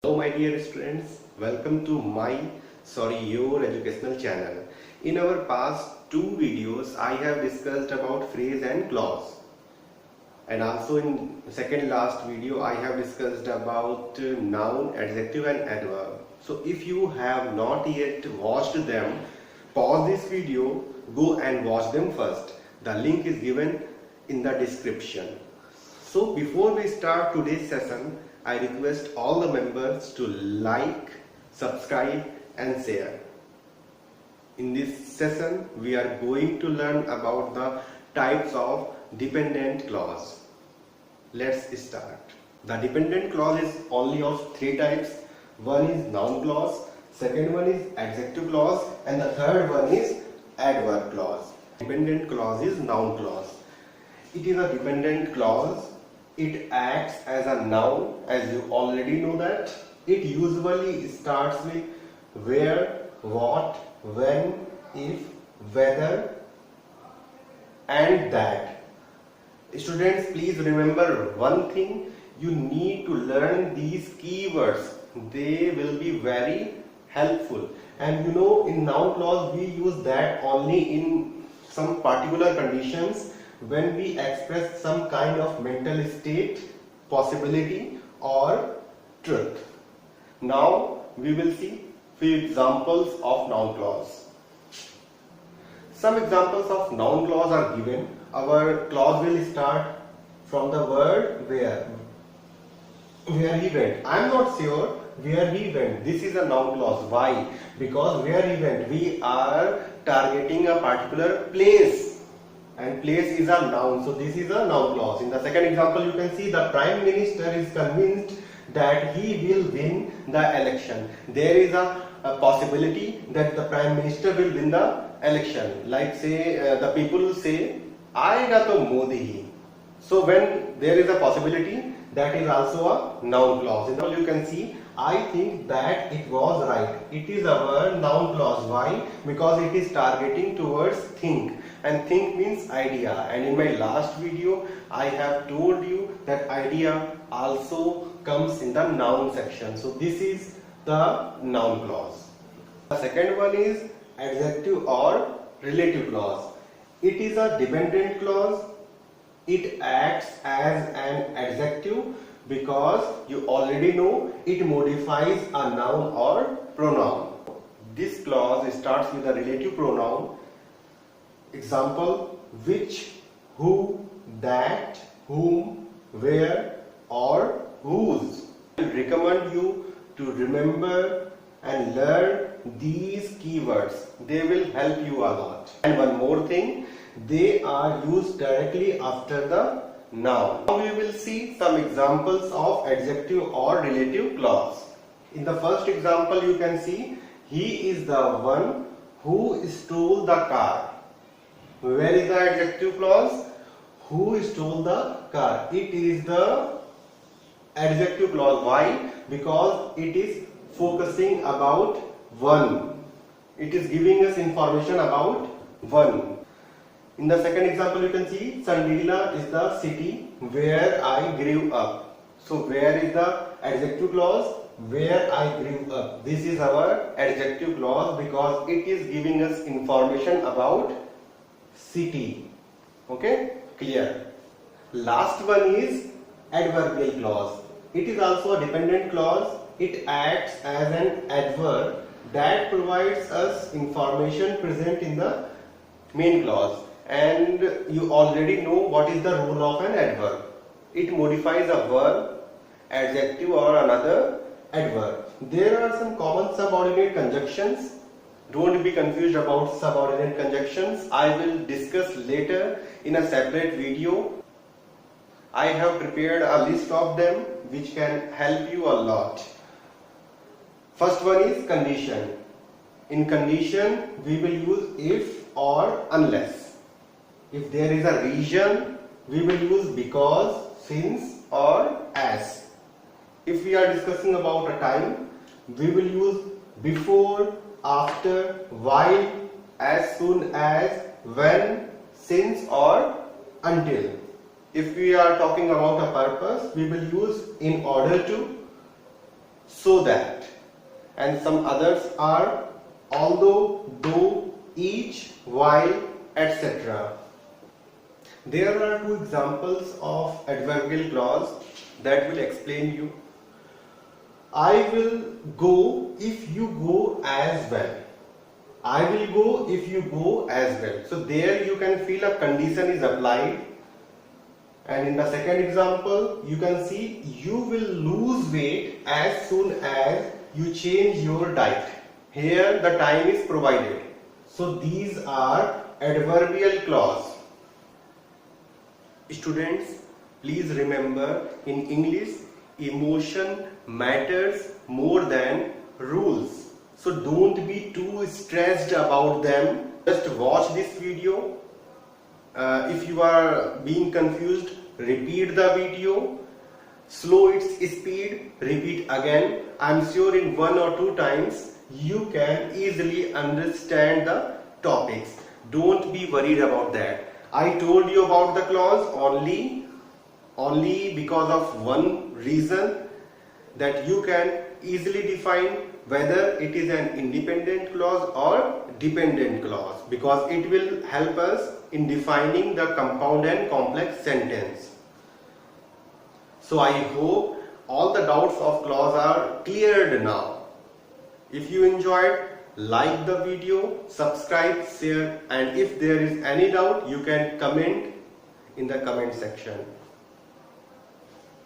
Hello my dear students, welcome to your educational channel. In our past two videos I have discussed about phrase and clause, and also in second last video I have discussed about noun, adjective and adverb. So if you have not yet watched them, pause this video, go and watch them first. The link is given in the description. So before we start today's session, I request all the members to like, subscribe and share. In this session, we are going to learn about the types of dependent clause. Let's start. The dependent clause is only of three types. One is noun clause, second one is adjective clause and the third one is adverb clause. Dependent clause is noun clause. It is a dependent clause. It acts as a noun, as you already know that. It usually starts with where, what, when, if, whether and that. Students, please remember one thing. You need to learn these keywords. They will be very helpful. And you know, in noun clause we use that only in some particular conditions, when we express some kind of mental state, possibility or truth. Now we will see few examples of noun clause. Some examples of noun clause are given. Our clause will start from the word where he went. I am not sure where he went. This is a noun clause. Why? Because where he went, we are targeting a particular place. And place is a noun, so this is a noun clause. In the second example, you can see the Prime Minister is convinced that he will win the election. There is a possibility that the Prime Minister will win the election. Like say, the people say, "Aayega to Modi hi." So when there is a possibility, that is also a noun clause. Now you can see, I think that it was right. It is our noun clause. Why? Because it is targeting towards think. And think means idea, and in my last video I have told you that idea also comes in the noun section. So this is the noun clause. The second one is adjective or relative clause. It is a dependent clause. It acts as an adjective because you already know it modifies a noun or pronoun. This clause starts with a relative pronoun. Example: which, who, that, whom, where or whose. I recommend you to remember and learn these keywords. They will help you a lot. And one more thing, they are used directly after the noun. Now we will see some examples of adjective or relative clause. In the first example you can see, he is the one who stole the car. Where is the adjective clause? Who stole the car? It is the adjective clause. Why? Because it is focusing about one. It is giving us information about one. In the second example you can see, Sandila is the city where I grew up. So where is the adjective clause? Where I grew up. This is our adjective clause because it is giving us information about city. Okay, clear. Last one is adverbial clause. It is also a dependent clause. It acts as an adverb that provides us information present in the main clause. And you already know what is the rule of an adverb. It modifies a verb, adjective or another adverb. There are some common subordinate conjunctions. Don't be confused about subordinate conjunctions. I will discuss later in a separate video. I have prepared a list of them which can help you a lot. First one is condition. In condition we will use if or unless. If there is a reason we will use because, since or as. If we are discussing about a time, we will use before, after, while, as soon as, when, since or until. If we are talking about a purpose, we will use in order to. so that, and some others are although, though, each, while, etc. There are two examples of adverbial clause that will explain you. I will go if you go as well. I will go if you go as well. So there you can feel a condition is applied. And in the second example, you can see you will lose weight as soon as you change your diet. Here the time is provided. So these are adverbial clause. Students, please remember, in English, emotion matters more than rules. So don't be too stressed about them. Just watch this video. If you are being confused, repeat the video. Slow its speed, repeat again. I am sure in 1 or 2 times you can easily understand the topics. Don't be worried about that. I told you about the clause only because of one reason, that you can easily define whether it is an independent clause or dependent clause, because it will help us in defining the compound and complex sentence. So I hope all the doubts of clause are cleared now. If you enjoyed, like the video, subscribe, share, and if there is any doubt, you can comment in the comment section.